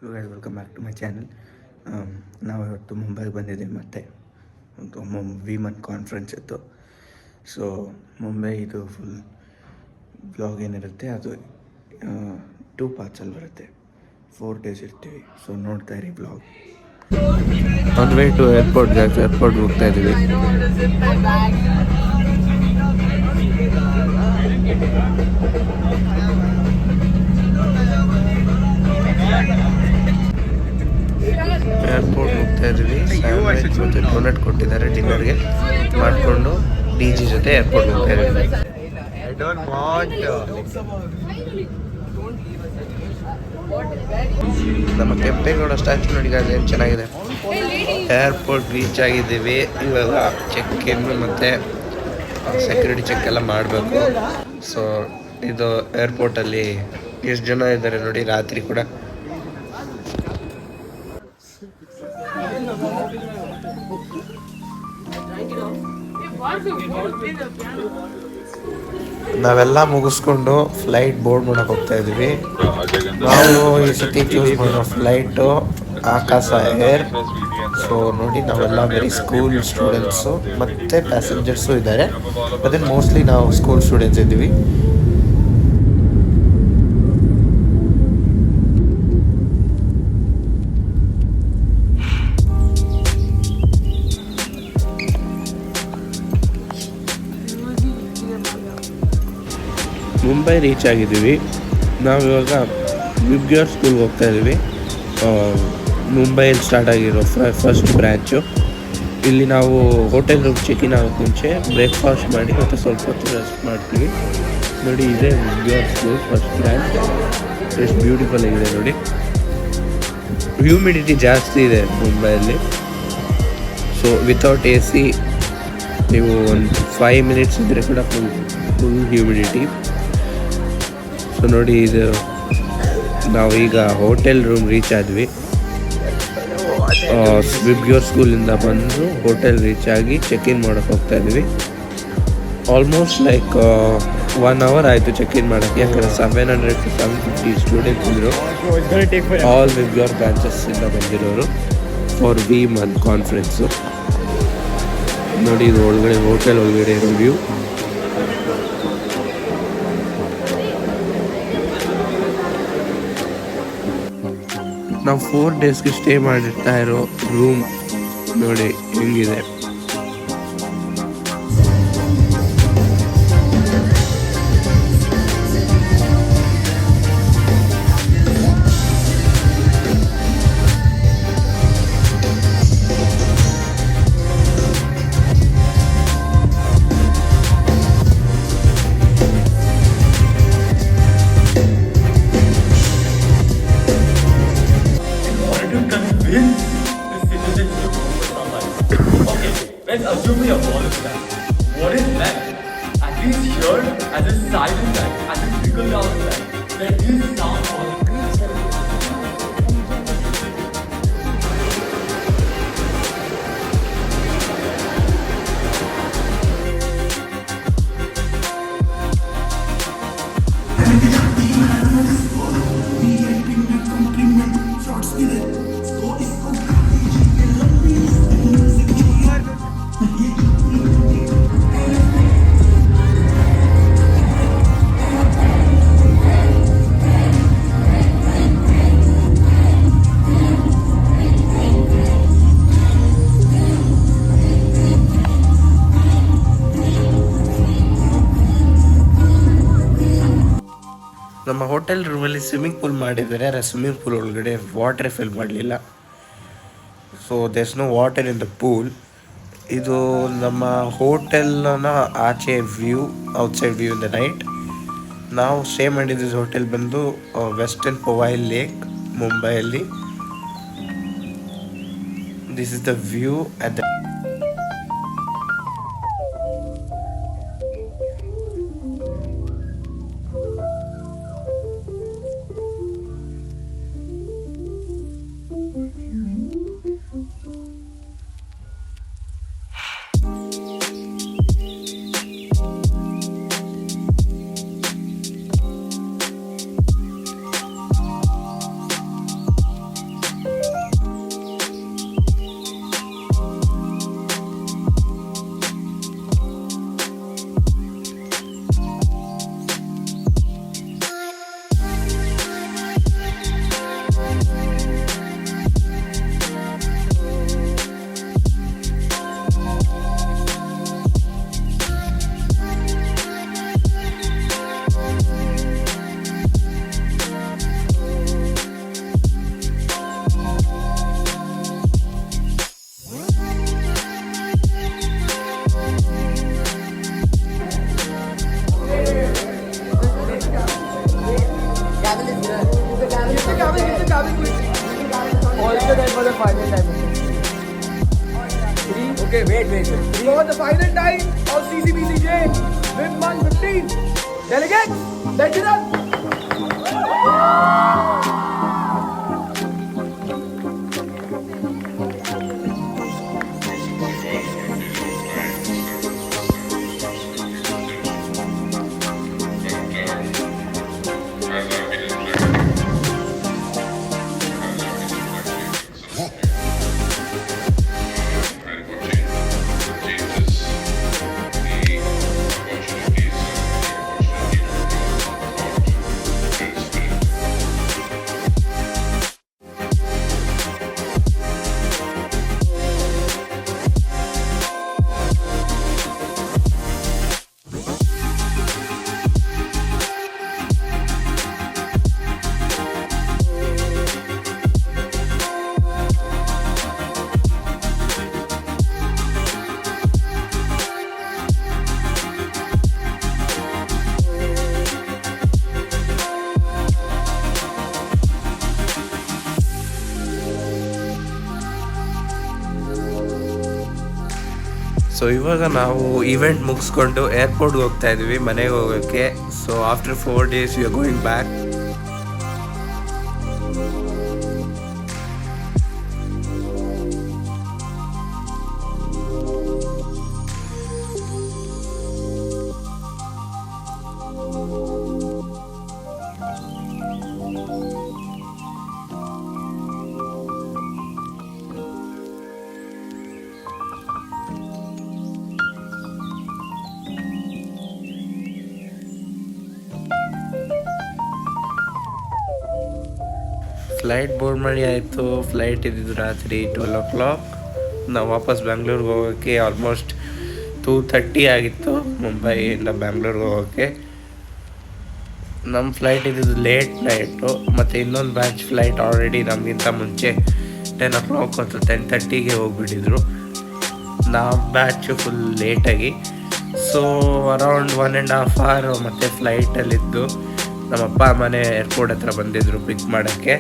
Hello guys, welcome back to my channel. ನಾವು ಇವತ್ತು ಮುಂಬೈಗೆ ಬಂದಿದ್ದೀವಿ ಮತ್ತು ಒಂದು ವಿಮನ್ ಕಾನ್ಫರೆನ್ಸ್ ಇತ್ತು. ಸೊ ಮುಂಬೈ ಇದು ಫುಲ್ ಬ್ಲಾಗ್ ಏನಿರುತ್ತೆ ಅದು 2 ಪಾರ್ಟ್ಸಲ್ಲಿ ಬರುತ್ತೆ. 4 days ಇರ್ತೀವಿ. ಸೊ ನೋಡ್ತಾ ಇರಿ ಬ್ಲಾಗ್. ಆನ್ ವೇ ಟು ಏರ್ಪೋರ್ಟ್ಗೆ ಹೋಗ್ತಾ ಇದ್ದೀವಿ. ಏರ್ಪೋರ್ಟ್ ಹೋಗ್ತಾ ಇದ್ದೀವಿ. ಸ್ಯಾಂಡ್ವಿಚ್ ಮತ್ತು ಡೋನಟ್ ಕೊಟ್ಟಿದ್ದಾರೆ ಡಿನ್ನರ್ಗೆ. ಮಾಡಿಕೊಂಡು ಡಿ ಜಿ ಜೊತೆ ಏರ್ಪೋರ್ಟ್ ಹೋಗ್ತಾ ಇದ್ದೀವಿ. ನಮ್ಮ ಕೆಂಪೇಗೌಡ ಸ್ಟ್ಯಾಚು ನೋಡಿ ಏನು ಚೆನ್ನಾಗಿದೆ. ಏರ್ಪೋರ್ಟ್ ರೀಚ್ ಆಗಿದ್ದೀವಿ. ಇವಾಗ ಚೆಕ್ ಇನ್ ಮತ್ತು ಸೆಕ್ಯೂರಿಟಿ ಚೆಕ್ ಎಲ್ಲ ಮಾಡಬೇಕು. ಸೊ ಇದು ಏರ್ಪೋರ್ಟಲ್ಲಿ ಎಷ್ಟು ಜನ ಇದ್ದಾರೆ ನೋಡಿ, ರಾತ್ರಿ ಕೂಡ. ನಾವೆಲ್ಲ ಮುಗಿಸ್ಕೊಂಡು ಫ್ಲೈಟ್ ಬೋರ್ಡ್ ಮಾಡಕ್ಕೆ ಹೋಗ್ತಾ ಇದ್ದೀವಿ. ನಾವು ಈ ಸತಿ ಚೂಸ್ ಮಾಡೋ ಫ್ಲೈಟು ಆಕಾಶ ಏರ್. ಸೊ ನೋಡಿ, ನಾವೆಲ್ಲ ಬರೀ ಸ್ಕೂಲ್ ಸ್ಟೂಡೆಂಟ್ಸು ಮತ್ತು ಪ್ಯಾಸೆಂಜರ್ಸು ಇದ್ದಾರೆ. ಅದೇ ಮೋಸ್ಟ್ಲಿ ನಾವು ಸ್ಕೂಲ್ ಸ್ಟೂಡೆಂಟ್ಸ್ ಇದ್ದೀವಿ. ಮುಂಬೈ ರೀಚ್ ಆಗಿದ್ದೀವಿ. ನಾವಿವಾಗ ವಿಬ್ಗ್ಯೋರ್ ಸ್ಕೂಲ್ಗೆ ಹೋಗ್ತಾ ಇದ್ದೀವಿ. ಮುಂಬೈಯಲ್ಲಿ ಸ್ಟಾರ್ಟ್ ಆಗಿರೋ ಫಸ್ಟ್ ಬ್ರ್ಯಾಂಚು. ಇಲ್ಲಿ ನಾವು ಹೋಟೆಲ್ ರೂಮ್ ಚೆಕ್-ಇನ್ ಆಗೋಕ್ಕೆ ಮುಂಚೆ ಬ್ರೇಕ್ಫಾಸ್ಟ್ ಮಾಡಿ ಮತ್ತು ಸ್ವಲ್ಪ ಹೊತ್ತು ರೆಸ್ಟ್ ಮಾಡ್ತೀವಿ. ನೋಡಿ, ಇದೇ ವಿಬ್ಗ್ಯೋರ್ ಸ್ಕೂಲ್ ಫಸ್ಟ್ ಬ್ರ್ಯಾಂಚ್. ಎಷ್ಟು ಬ್ಯೂಟಿಫುಲ್ ಆಗಿದೆ ನೋಡಿ. ಹ್ಯೂಮಿಡಿಟಿ ಜಾಸ್ತಿ ಇದೆ ಮುಂಬೈಯಲ್ಲಿ. ಸೊ ವಿತೌಟ್ ಎ ಸಿ ನೀವು ಒಂದು 5 minutes ಇದ್ದರೆ ಕೂಡ ಫುಲ್ ಹ್ಯೂಮಿಡಿಟಿ. ಸೊ ನೋಡಿ, ಇದು ನಾವೀಗ ಹೋಟೆಲ್ ರೂಮ್ ರೀಚ್ ಆದ್ವಿ. ವಿಬ್ಗ್ಯೋರ್ ಸ್ಕೂಲಿಂದ ಬಂದು ಹೋಟೆಲ್ ರೀಚ್ ಆಗಿ ಚೆಕ್-ಇನ್ ಮಾಡೋಕ್ಕೆ ಹೋಗ್ತಾ ಇದ್ವಿ. ಆಲ್ಮೋಸ್ಟ್ ಲೈಕ್ 1 hour ಆಯಿತು ಚೆಕ್-ಇನ್ ಮಾಡೋಕ್ಕೆ. ಯಾಕಂದರೆ 700 to 750 ಸ್ಟೂಡೆಂಟ್ಸ್ ಇದ್ದರು. ಆಲ್ ವಿಬ್ಗ್ಯೋರ್ ಬ್ರಾಂಚಸ್ಸಿಂದ ಬಂದಿರೋರು ಫಾರ್ ವಿಮನ್ ಕಾನ್ಫರೆನ್ಸು. ನೋಡಿ, ಇದು ಒಳಗಡೆ ಹೋಟೆಲ್ ಒಳಗಡೆ ಇರೋ ವ್ಯೂ. ನಾವು 4 daysಗೆ ಸ್ಟೇ ಮಾಡಿರ್ತಾ ಇರೋ ರೂಮ್ ನೋಡಿ ಹೆಂಗಿದೆ. Let's assume your ball is back. What is left? At least here, as a silent guy, as a trickle down guy, let this sound fall. ನಮ್ಮ ಹೋಟೆಲ್ ರೂಮಲ್ಲಿ ಸ್ವಿಮ್ಮಿಂಗ್ ಪೂಲ್ ಮಾಡಿದ್ದಾರೆ. ಆದರೆ swimming pool ಒಳಗಡೆ water fill ಮಾಡಲಿಲ್ಲ. So there's no water in the pool. ಇದು ನಮ್ಮ ಹೋಟೆಲ್ನ ಆಚೆ view, outside view in the night. ನಾವು ಸ್ಟೇ ಮಾಡಿದ್ದು ಹೋಟೆಲ್ ಬಂದು ವೆಸ್ಟರ್ನ್ ಪೊವೈಲ್ ಲೇಕ್, ಮುಂಬೈಯಲ್ಲಿ. This is the view at the for the final time. Okay, wait. For the final time of CCBCJ, with 115 delegates, let's it up. So ಇವಾಗ ನಾವು event ಮುಗಿಸ್ಕೊಂಡು ಏರ್ಪೋರ್ಟ್ಗೆ ಹೋಗ್ತಾ ಇದ್ವಿ ಮನೆಗೆ ಹೋಗೋಕ್ಕೆ. So after 4 days we are going back. Flight board ಮಾಡಿ ಆಯಿತು. Flight ಇದ್ದಿದ್ದು ರಾತ್ರಿ 12 o'clock. ನಾವು ವಾಪಸ್ ಬ್ಯಾಂಗ್ಳೂರ್ಗೆ ಹೋಗೋಕ್ಕೆ ಆಲ್ಮೋಸ್ಟ್ 2:30 ಆಗಿತ್ತು ಮುಂಬೈಯಿಂದ ಬ್ಯಾಂಗ್ಳೂರ್ಗೆ ಹೋಗೋಕ್ಕೆ. ನಮ್ಮ ಫ್ಲೈಟ್ ಇದ್ದಿದ್ದು ಲೇಟ್ ನೈಟು, ಮತ್ತು ಇನ್ನೊಂದು ಬ್ಯಾಚ್ ಫ್ಲೈಟ್ ಆಲ್ರೆಡಿ ನಮಗಿಂತ ಮುಂಚೆ 10 o'clock ಅಥವಾ 10:30ಗೆ ಹೋಗ್ಬಿಟ್ಟಿದ್ರು. ನಾವು ಬ್ಯಾಚು ಫುಲ್ ಲೇಟಾಗಿ. ಸೊ ಅರೌಂಡ್ 1.5 hour ಮತ್ತು ಫ್ಲೈಟಲ್ಲಿದ್ದು ನಮ್ಮಪ್ಪ ಮನೆ ಏರ್ಪೋರ್ಟ್ ಹತ್ರ ಬಂದಿದ್ದರು ಪಿಕ್ ಮಾಡೋಕ್ಕೆ.